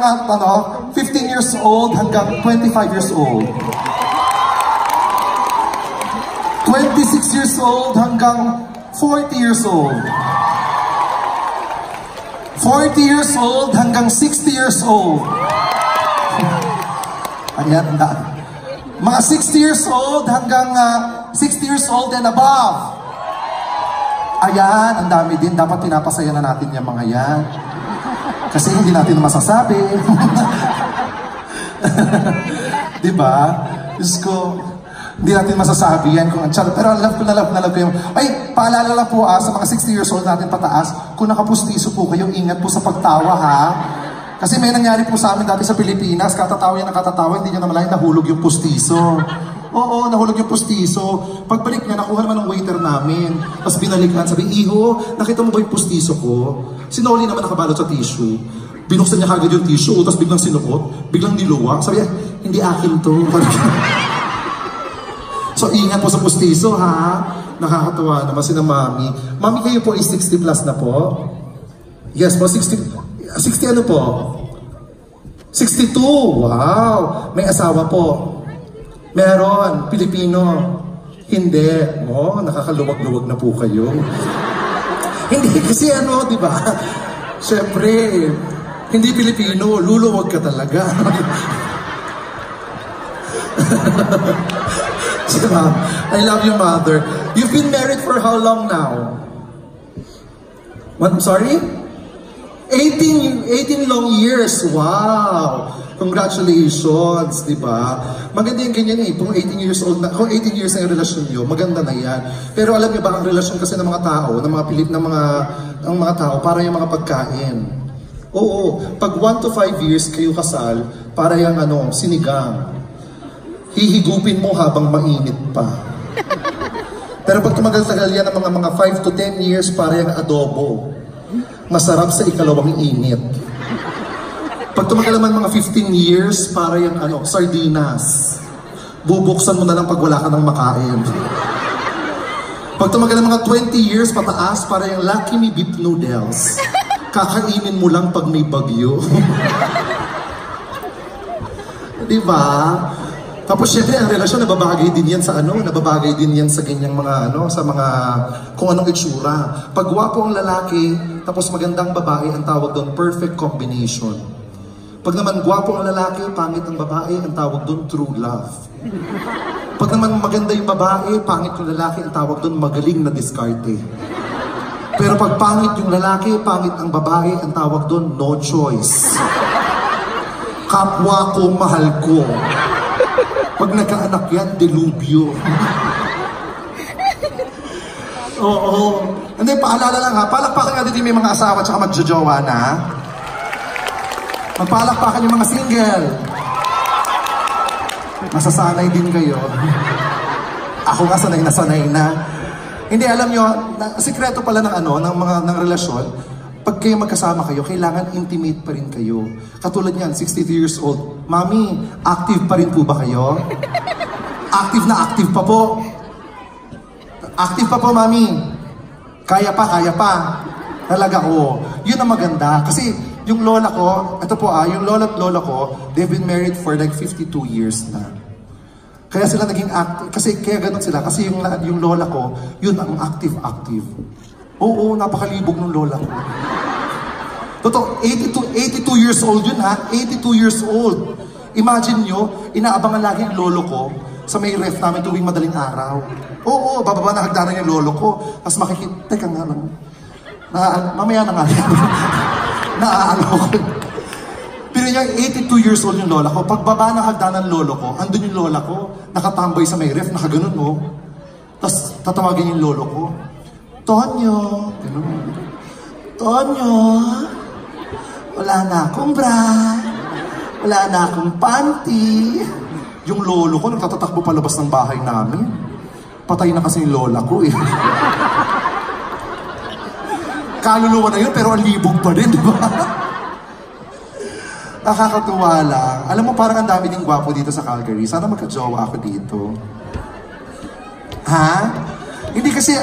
15 years old hanggang 25 years old. 26 years old hanggang 40 years old. 40 years old hanggang 60 years old. Ayan, mga 60 years old hanggang 60 years old and above. Ayan, ang dami din. Dapat pinapasaya na natin yung mga yan. Kasi hindi natin masasabi. Diba? Diyos ko, hindi natin masasabi yan kung ang charot. Pero love ko na love ko yung... Ay, paalala lang po sa mga 60 years old natin pataas, kung nakapustiso po kayo, ingat po sa pagtawa ha. Kasi may nangyari po sa amin dati sa Pilipinas, katatawa yan ng katatawa, hindi nyo naman nahulog yung pustiso. Oo, nahulog yung pustiso. Pagbalik niya, nakuha naman ng waiter namin. Tapos binalikan, sabi, Iho, nakita mo ba yung pustiso ko? Sinoli naman nakabalot sa tissue. Binuksan niya kagad yung tissue, tapos biglang sinuot, biglang niluwa. Sabi niya, hindi akin to. So, ingat po sa pustiso, ha? Nakakatuwa naman si na Mami. Mami, kayo po ay 60 plus na po? Yes po, 60 ano po? 62, wow! May asawa po. Meron, Pilipino. Hindi. Oh, nakakaluwag-luwag na po kayo. Hindi kasi ano, di ba? Siyempre, hindi Pilipino, luluwag ka talaga. Diba? I love you, Mother. You've been married for how long now? What? Sorry? 18 long years. Wow! Congratulations, di ba? Maganda yung ganyan eh. Kung 18 years old na, kung 18 years na yung relasyon nyo, maganda na yan. Pero alam niyo ba, ang relasyon kasi ng mga tao, ng mga pilit ng mga tao, para yung mga pagkain. Oo, pag 1 to 5 years kayo kasal, para yung sinigang. Hihigupin mo habang mainit pa. Pero pag tumagal-tagal yan ng mga 5 to 10 years, para yung adobo. Masarap sa ikalawang init. Pag tumagal naman mga 15 years, para yung sardinas. Bubuksan mo na lang pag wala ka nang makain. Pag tumagal ng mga 20 years pataas, para yung Lucky Me beef noodles. Kakainin mo lang pag may bagyo. Diba? Tapos syempre ang relasyon nababagay din yan sa nababagay din yan sa ganyang mga sa mga kung anong itsura. Pag gwapo ang lalaki, tapos magandang babae, ang tawag doon perfect combination. Pag naman gwapo ang lalaki, pangit ang babae, ang tawag doon true love. Pag naman maganda yung babae, pangit yung lalaki, ang tawag doon magaling na diskarte. Pero pag pangit yung lalaki, pangit ang babae, ang tawag doon no choice. Kapwa ko, mahal ko. Pag nagkaanak yan, delubyo. Oo. Hindi, paalala lang ha. Palakpakan nga din may mga asawa at saka magjojowa na. Magpalakpakan yung mga single. Masasanay din kayo. Ako nga sanay na. Hindi, alam nyo, sikreto pala ng relasyon, pag kayo magkasama kayo, kailangan intimate pa rin kayo. Katulad yan, 62 years old. Mami, active pa rin po ba kayo? Active na active pa po. Active pa po, Mami. Kaya pa. Talaga ko. Yun ang maganda. Kasi yung lola ko, ito po yung lola at lola ko, they've been married for like 52 years na. Kaya sila naging active. Kasi kaya ganun sila. Kasi yung lola ko, yun ang active. Oo, napakalibog ng lola ko. Totoo, 82 years old yun ha. 82 years old. Imagine nyo, inaabangan lagi yung lolo ko sa may ref namin tuwing madaling araw. Oo, bababa na hagdanan yung lolo ko. Tapos makikita, teka nga lang. Mamaya na nga. Naaano ko. Pero yung 82 years old yung lola ko, pagbaba na hagdanan ng lolo ko, andun yung lola ko, nakatambay sa may ref, nakaganon mo. Tapos tatawagin yung lolo ko. Tonyo, wala na akong bra, wala na akong panty. Yung lolo ko, nagtatatakbo palabas ng bahay namin. Patay na kasi yung lola ko eh. Kaluluwa na yun, pero ang libog pa rin, di ba? Nakakatuwa lang. Alam mo, parang ang dami ding gwapo dito sa Calgary. Sana magka-jowa ako dito. Ha? Hindi kasi Kasi,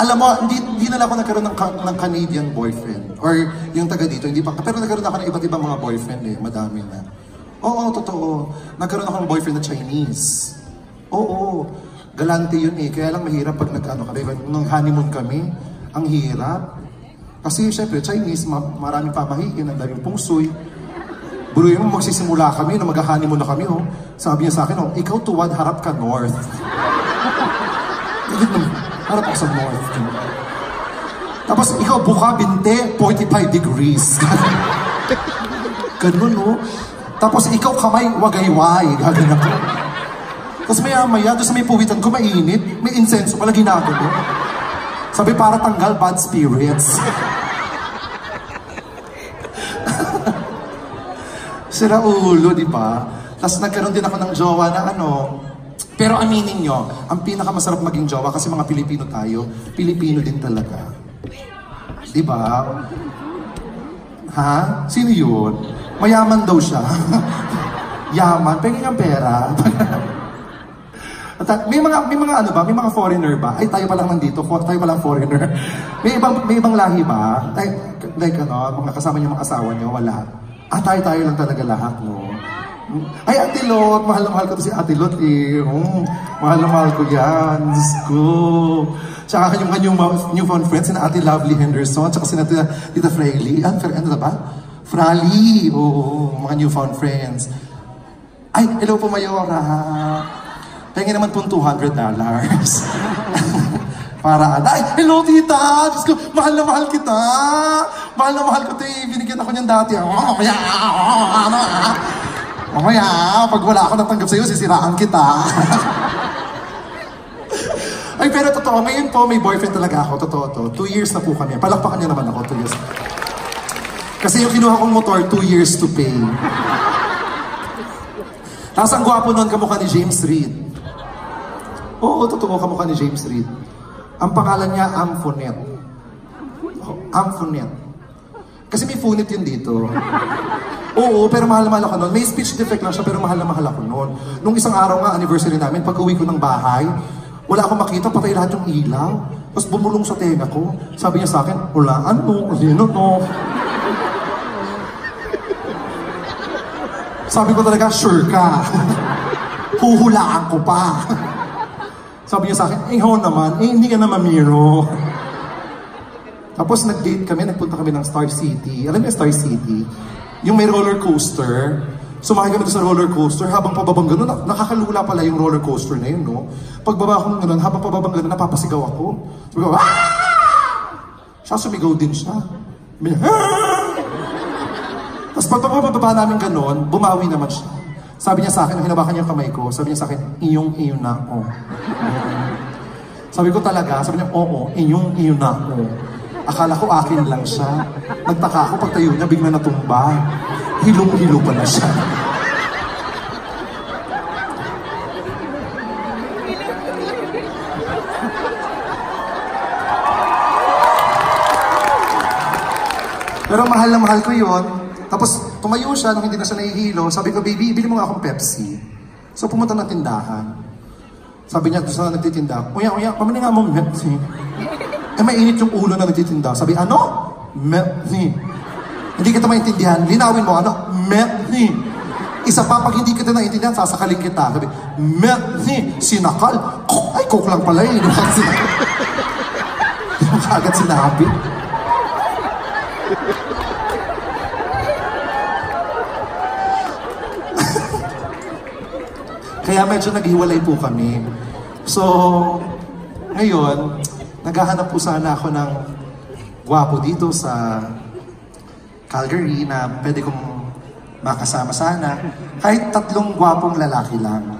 alam mo, hindi na lang ako nagkaroon ng Canadian boyfriend. Or yung taga dito, hindi pa. Pero nagkaroon ako ng iba't ibang mga boyfriend eh. Madami na. Oo, totoo. Nagkaroon ako ng boyfriend na Chinese. Oo. Galante yun eh. Kaya lang mahirap pag nung honeymoon kami, ang hirap. Kasi syempre, Chinese, maraming pamahiin, ang daming pungsoy. Buruin mo, magsisimula kami, na mag-honeymoon na kami, oh. Sabi niya sa akin, oh, ikaw tuwad, harap ka north. Harap ako sa north. Tapos ikaw buka, binte, 45 degrees. Ganun, no? Tapos ikaw kamay, wagayway. Gagawin ako. Tapos maya-maya, doon sa may puwitan ko, mainit. May insenso pala ginagawa. Sabi, para tanggal bad spirits. Sira ulo, di ba? Tapos nagkaroon din ako ng jowa na ano. Pero aminin nyo, ang pinakamasarap maging jowa kasi mga Pilipino tayo, Pilipino din talaga. Di ba? Ha? Sino yun? Mayaman daw siya. Yaman, pengin ang pera. May mga ano ba? May mga foreigner ba? Ay, tayo pa lang nandito. Tayo pa lang foreigner. May ibang lahi ba? Like ano, mga kasama niyo, mga asawa niyo, wala. Tayo lang talaga lahat, no? Ay, Ate Lot, mahal na mahal ko to si Ate Lot eh. Mahal na mahal ko yan. Diyos ko. Tsaka kanyang newfound friends, sina Ate Lovely Henderson, tsaka sina Tita Fraley. Ano ba? Fraley. Oo, mga newfound friends. Ay, hello po, Mayora. Pengen naman po $200. Para, ay, hello tita! Diyos ko, mahal na mahal kita! Mahal na mahal ko ito eh. Binigyan ako niyan dati. Mamaya, pag wala ako natanggap sa'yo, sisiraan kita. Ay, pero totoo, ngayon po, may boyfriend talaga ako. Totoo to. 2 years na po kami. Palakpakan niya naman ako, 2 years. Kasi yung kinuha kong motor, 2 years to pay. Tapos ang gwapo nun, kamukha ni James Reid. Oo, totoo, kamukha ni James Reid. Ang pangalan niya, Amphonet. Amphonet. Kasi may funit yun dito. Oo, pero mahal na mahal ako nun. May speech defect lang siya, pero mahal na mahal ako nun. Nung isang araw nga, anniversary namin, pag uwi ko ng bahay, wala akong makita, patay lahat yung ilaw. Tapos bumulong sa tenga ko. Sabi niya sa akin, wala, ano? Sino to? Sabi ko talaga, sure ka. Huhulaan ko pa. Sabi niya sa akin, naman, hindi ka na mamiro. Tapos nag-date kami, nagpunta kami ng Star City. Alam niyo Star City? Yung may roller coaster. Sumakay kami sa roller coaster, habang pababang gano'n, nakakalula pala yung roller coaster na yun, no? Pagbaba ko gano'n, habang pababang gano'n, napapasigaw ako. Sabi ko, siya sumigaw din siya. Tapos pagpapababa namin gano'n, bumawi naman siya. Sabi niya sa akin, hinabakan niya yung kamay ko, sabi niya sa akin, iyong-iyo na ako. Sabi ko talaga, sabi niya, oo, iyong-iyo na ako. Akala ko akin lang siya. Nagtaka ako, pagtayo niya, bigla natumba. Hilong-hilo pala siya. Pero mahal na mahal ko yun. Tapos tumayo siya nung hindi na siya nahihilo. Sabi ko, baby, bili mo nga akong Pepsi. So pumunta na tindahan. Sabi niya, doon sa nagtitinda, uya, pamili nga mo Pepsi. Mainit yung ulo na nagtitinda. Sabi, ano? Pepsi. Hindi kita maintindihan. Linawin mo, ano? Pepsi. Isa pa, pag hindi kita naintindihan, sasakalin kita. Sabi, Pepsi. Sinakal. Ay, coke lang pala eh. Yung agad sinabi. Kaya medyo naghiwalay po kami. So, ngayon, naghahanap po sana ako ng gwapo dito sa Calgary na pwede kong makasama sana. Kahit 3 gwapong lalaki lang.